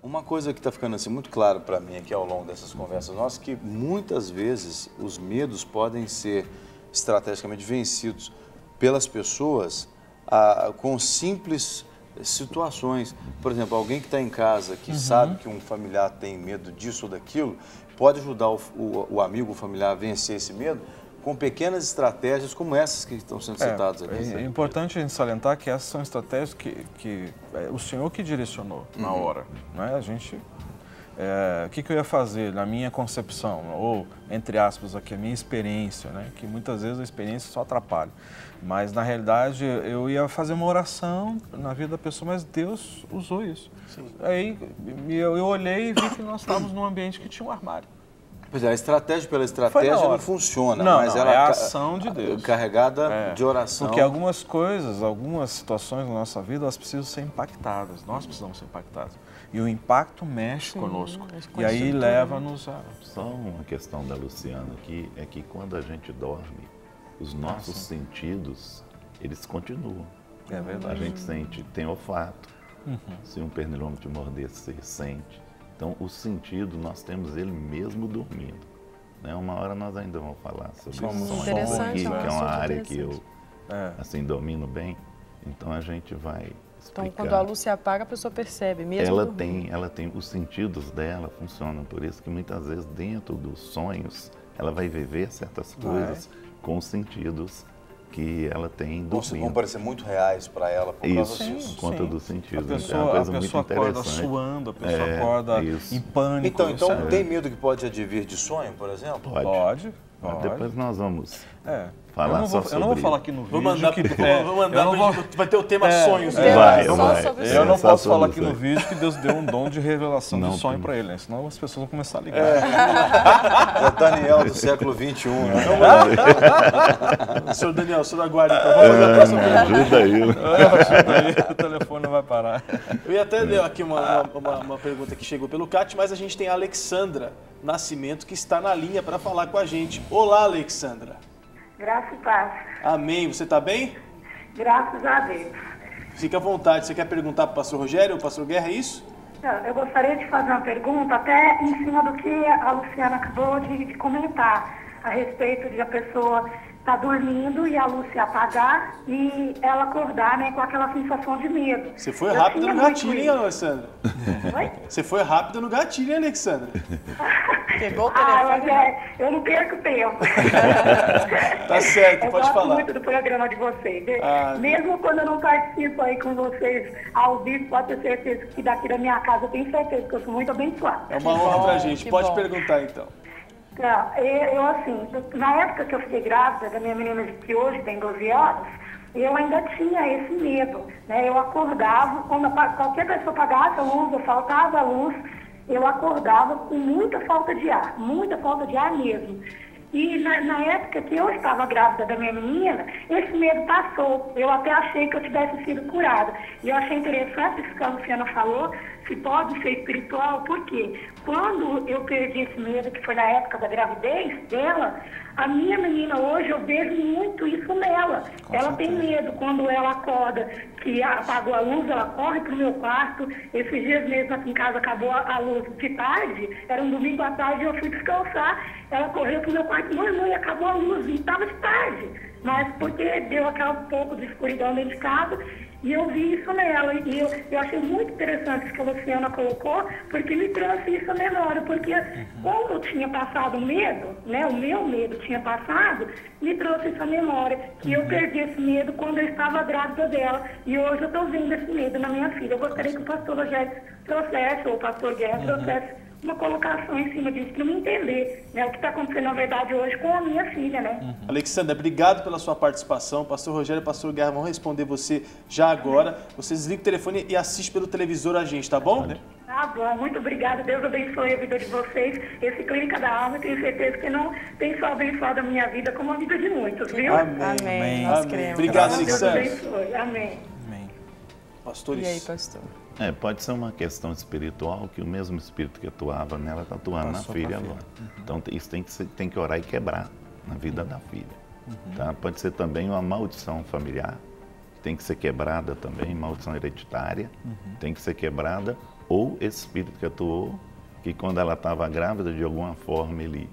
Uma coisa que está ficando assim muito claro para mim aqui ao longo dessas conversas nossas, que muitas vezes os medos podem ser estrategicamente vencidos pelas pessoas com simples situações. Por exemplo, alguém que está em casa, que sabe que um familiar tem medo disso ou daquilo, pode ajudar o amigo, o familiar a vencer esse medo com pequenas estratégias como essas que estão sendo citadas aqui. É importante a gente salientar que essas são estratégias que o Senhor que direcionou na hora. Né? A gente, o que eu ia fazer na minha concepção, ou, entre aspas, aqui, a minha experiência, né? Que muitas vezes a experiência só atrapalha. Mas, na realidade, eu ia fazer uma oração na vida da pessoa, mas Deus usou isso. Sim. Aí eu olhei e vi que nós estávamos num ambiente que tinha um armário. Pois é, a estratégia pela estratégia não funciona, não, mas não, ela é a ação de Deus. Carregada de oração. Porque algumas coisas, algumas situações na nossa vida, elas precisam ser impactadas, nós precisamos ser impactados. E o impacto mexe conosco, e aí leva-nos a... Só uma questão da Luciana aqui, é que quando a gente dorme, os nossos sentidos, eles continuam. É verdade. A gente sente, tem olfato, se um pernilongo te morder, você sente. Então, o sentido, nós temos ele mesmo dormindo. Né? Uma hora nós ainda vamos falar sobre sonhos aqui, que é uma área que eu, assim, domino bem. Então, a gente vai explicar. Então, quando a luz se apaga, a pessoa percebe, mesmo ela tem, os sentidos dela funcionam. Por isso que, muitas vezes, dentro dos sonhos, ela vai viver certas coisas com os sentidos que ela tem dormindo. Vão parecer muito reais para ela por causa disso. Por conta dos sentidos. A pessoa, é uma coisa muito acorda interessante. suando, a pessoa acorda em pânico. Então tem medo que pode advir de sonho, por exemplo? Pode. Depois nós vamos falar só sobre eu não vou falar aqui no vídeo. Vou mandar vai ter o tema sonhos. Eu não posso falar aqui no vídeo que Deus deu um dom de revelação de sonho para ele, né? Senão as pessoas vão começar a ligar. É Daniel do século XXI. Né? Senhor Daniel, o senhor aguarda, então. Vamos fazer a próxima pergunta. Ajuda aí. Ajuda aí, o telefone não vai parar. Eu ia até ler aqui uma pergunta que chegou pelo CAT, mas a gente tem a Alexandra Nascimento, que está na linha para falar com a gente. Olá, Alexandra. Graças a Deus. Amém. Você está bem? Graças a Deus. Fique à vontade. Você quer perguntar para o pastor Rogério ou pastor Guerra, é isso? Eu gostaria de fazer uma pergunta, até em cima do que a Luciana acabou de comentar, a respeito de a pessoa estar dormindo e a luz se apagar e ela acordar, né, com aquela sensação de medo. Você foi rápido no gatilho, hein, Alexandra? Oi? Você foi rápido no gatilho, hein, Alexandra? Pegou o telefone. Eu não perco tempo. Tá certo, pode falar. Eu gosto muito do programa de vocês. Mesmo quando eu não participo aí com vocês ao vivo, pode ter certeza que daqui da minha casa eu tenho certeza que eu sou muito abençoada. É uma honra pra gente. Pode perguntar, então. Eu assim, na época que eu fiquei grávida da minha menina, que hoje tem 12 anos, eu ainda tinha esse medo, né? Eu acordava, quando qualquer pessoa apagasse a luz, ou faltava a luz, eu acordava com muita falta de ar mesmo. E na época que eu estava grávida da minha menina, esse medo passou. Eu até achei que eu tivesse sido curada. E eu achei interessante isso que a Luciana falou, se pode ser espiritual, por quê? Quando eu perdi esse medo, que foi na época da gravidez dela, a minha menina hoje, eu vejo muito isso nela. Ela tem medo quando ela acorda, que apagou a luz, ela corre pro meu quarto. Esses dias mesmo aqui em casa acabou a luz de tarde, era um domingo à tarde, eu fui descansar. Ela correu pro meu quarto, mãe, acabou a luz, e estava de tarde. Mas porque deu aquele pouco de escuridão dentro de casa, e eu vi isso nela. E eu achei muito interessante isso que a Luciana colocou, porque me trouxe isso à memória. Porque como eu tinha passado o medo, né, o meu medo tinha passado, me trouxe isso à memória. Que eu perdi esse medo quando eu estava grávida dela. E hoje eu estou vendo esse medo na minha filha. Eu gostaria que o pastor Rogério trouxesse, ou o pastor Guerra trouxesse uma colocação em cima disso, para me entender, né, o que está acontecendo, na verdade, hoje com a minha filha, né? Alexandra, obrigado pela sua participação. Pastor Rogério e pastor Guerra vão responder você já agora. Você desliga o telefone e assiste pelo televisor a gente, tá bom? Tá bom, muito obrigada. Deus abençoe a vida de vocês. Esse Clínica da Alma, eu tenho certeza que não tem só abençoado a minha vida, como a vida de muitos, viu? Amém. Nós cremos. Obrigado, Deus Alexandra. abençoe. Amém. Pastores. E aí, pastor? Pode ser uma questão espiritual, que o mesmo espírito que atuava nela está atuando na filha agora. Então isso tem que orar e quebrar na vida da filha. Tá? Pode ser também uma maldição familiar, que tem que ser quebrada também, maldição hereditária, tem que ser quebrada, ou espírito que atuou, que quando ela estava grávida, de alguma forma ele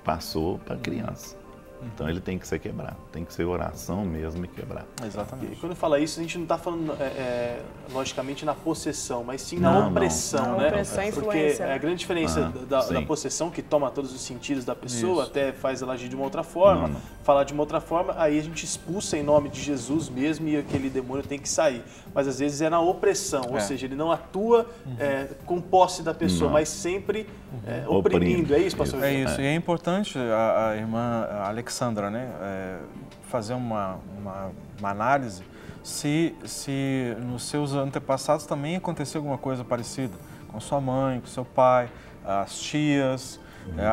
passou para a criança. Então ele tem que ser quebrado, tem que ser oração mesmo e quebrar. Exatamente. E quando fala isso, a gente não está falando, logicamente, na possessão, mas sim na opressão, né? Opressão e Porque influência. a grande diferença da possessão, que toma todos os sentidos da pessoa, até faz ela agir de uma outra forma, falar de uma outra forma, aí a gente expulsa em nome de Jesus mesmo e aquele demônio tem que sair. Mas às vezes é na opressão, ou seja, ele não atua com posse da pessoa, mas sempre oprimindo. É isso, pastor? É isso. E é importante a irmã Alexandra, né, fazer uma análise se nos seus antepassados também aconteceu alguma coisa parecida com sua mãe, com seu pai, as tias.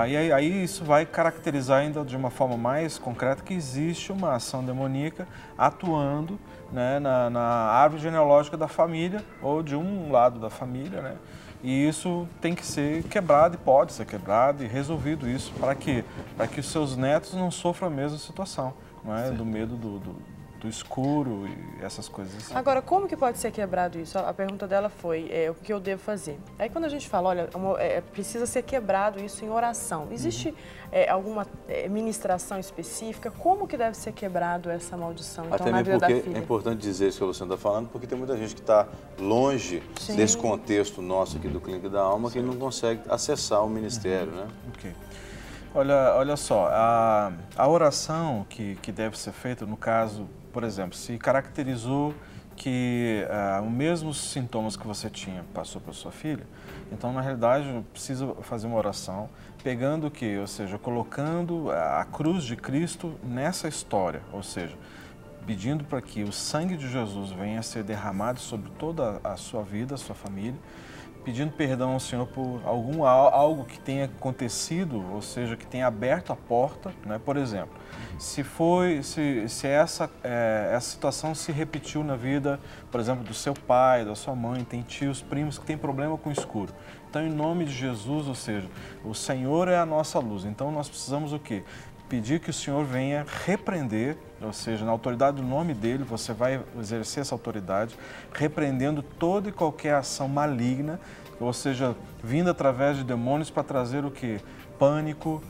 Aí isso vai caracterizar ainda de uma forma mais concreta que existe uma ação demoníaca atuando, né, na árvore genealógica da família ou de um lado da família, né? E isso tem que ser quebrado e pode ser quebrado e resolvido isso para que os seus netos não sofram a mesma situação, não é? Do medo do escuro e essas coisas assim. Agora, como que pode ser quebrado isso? A pergunta dela foi, o que eu devo fazer? Aí quando a gente fala, olha, precisa ser quebrado isso em oração. Existe alguma ministração específica? Como que deve ser quebrado essa maldição então, na vida da filha? É importante dizer isso que a Luciana está falando, porque tem muita gente que está longe desse contexto nosso aqui do Clínica da Alma, que não consegue acessar o ministério, né? Ok. Olha só, a oração que deve ser feita, no caso, por exemplo, se caracterizou que os mesmos sintomas que você tinha passou para sua filha, então, na realidade, precisa fazer uma oração, pegando o quê? Ou seja, colocando a cruz de Cristo nessa história, ou seja, pedindo para que o sangue de Jesus venha a ser derramado sobre toda a sua vida, a sua família, pedindo perdão ao Senhor por algo que tenha acontecido, ou seja, que tenha aberto a porta, né? Por exemplo, se essa situação se repetiu na vida, por exemplo, do seu pai, da sua mãe, tem tios, primos que têm problema com o escuro. Então, em nome de Jesus, ou seja, o Senhor é a nossa luz. Então, nós precisamos o quê? Pedir que o Senhor venha repreender, ou seja, na autoridade do nome dEle, você vai exercer essa autoridade, repreendendo toda e qualquer ação maligna, ou seja, vindo através de demônios para trazer o quê? Pânico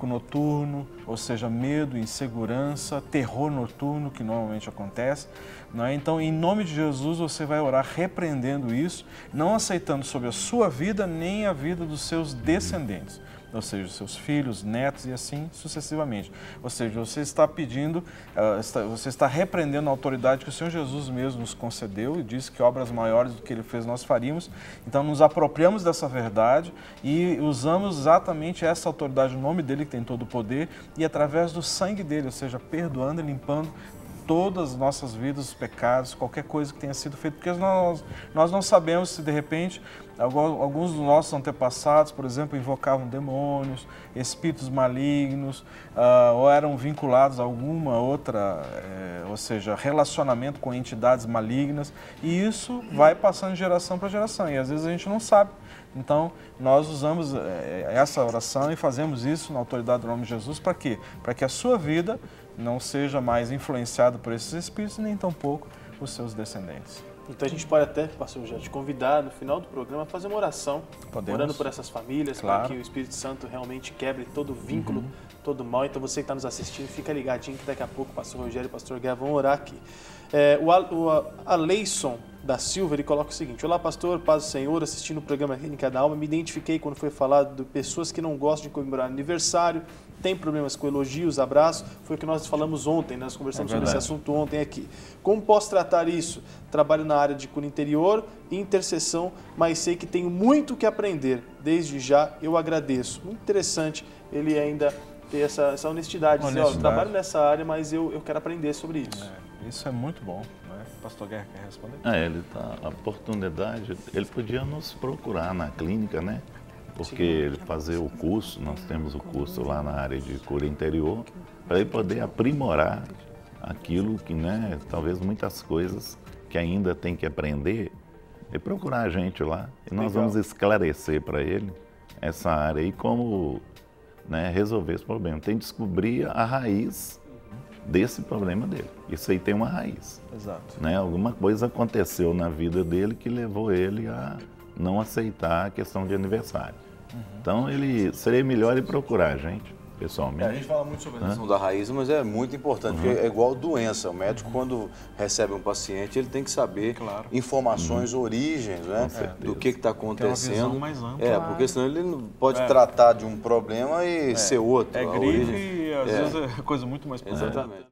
noturno, ou seja, medo, insegurança, terror noturno, que normalmente acontece. Não é? Então, em nome de Jesus, você vai orar repreendendo isso, não aceitando sobre a sua vida nem a vida dos seus descendentes. Ou seja, seus filhos, netos e assim sucessivamente. Ou seja, você está pedindo, você está repreendendo a autoridade que o Senhor Jesus mesmo nos concedeu e disse que obras maiores do que Ele fez nós faríamos. Então, nos apropriamos dessa verdade e usamos exatamente essa autoridade, o nome dEle que tem todo o poder e através do sangue dEle, ou seja, perdoando e limpando todas as nossas vidas, os pecados, qualquer coisa que tenha sido feita, porque nós não sabemos se de repente alguns dos nossos antepassados, por exemplo, invocavam demônios, espíritos malignos, ou eram vinculados a alguma outra, ou seja, relacionamento com entidades malignas, e isso vai passando de geração para geração, e às vezes a gente não sabe. Então, nós usamos essa oração e fazemos isso na autoridade do nome de Jesus, para quê? Para que a sua vida não seja mais influenciada por esses espíritos, nem tampouco os seus descendentes. Então a gente pode até, pastor, já te convidar no final do programa a fazer uma oração, orando por essas famílias, para que o Espírito Santo realmente quebre todo vínculo, todo mal. Então você que está nos assistindo, fica ligadinho que daqui a pouco o pastor Rogério e o pastor Guerra vão orar aqui. O Aleison da Silva, ele coloca o seguinte: olá pastor, paz do Senhor, assistindo o programa Clínica da Alma, me identifiquei quando foi falado de pessoas que não gostam de comemorar aniversário, tem problemas com elogios, abraços, foi o que nós falamos ontem, nós conversamos sobre esse assunto ontem aqui. Como posso tratar isso? Trabalho na área de cura interior e intercessão, mas sei que tenho muito que aprender, desde já eu agradeço. Muito interessante ele ainda ter essa honestidade, dizer, eu trabalho nessa área, mas eu quero aprender sobre isso. Isso é muito bom. Pastor Guerra quer responder? A oportunidade, ele podia nos procurar na clínica, né? Porque ele fazer o curso, nós temos o curso lá na área de cura interior, para ele poder aprimorar aquilo que, né, talvez muitas coisas que ainda tem que aprender, e procurar a gente lá. E nós vamos esclarecer para ele essa área e como, né, resolver esse problema. Tem que descobrir a raiz desse problema dele. Isso aí tem uma raiz. Exato. Né? Alguma coisa aconteceu na vida dele que levou ele a não aceitar a questão de aniversário. Então, seria melhor ele procurar a gente, pessoalmente. A gente fala muito sobre a questão da raiz, mas é muito importante, porque é igual doença. O médico, quando recebe um paciente, ele tem que saber informações, origens, né, do que está acontecendo. Tem uma visão mais ampla. Porque senão ele não pode tratar de um problema e ser outro. É gripe e às vezes é coisa muito mais profunda. Exatamente.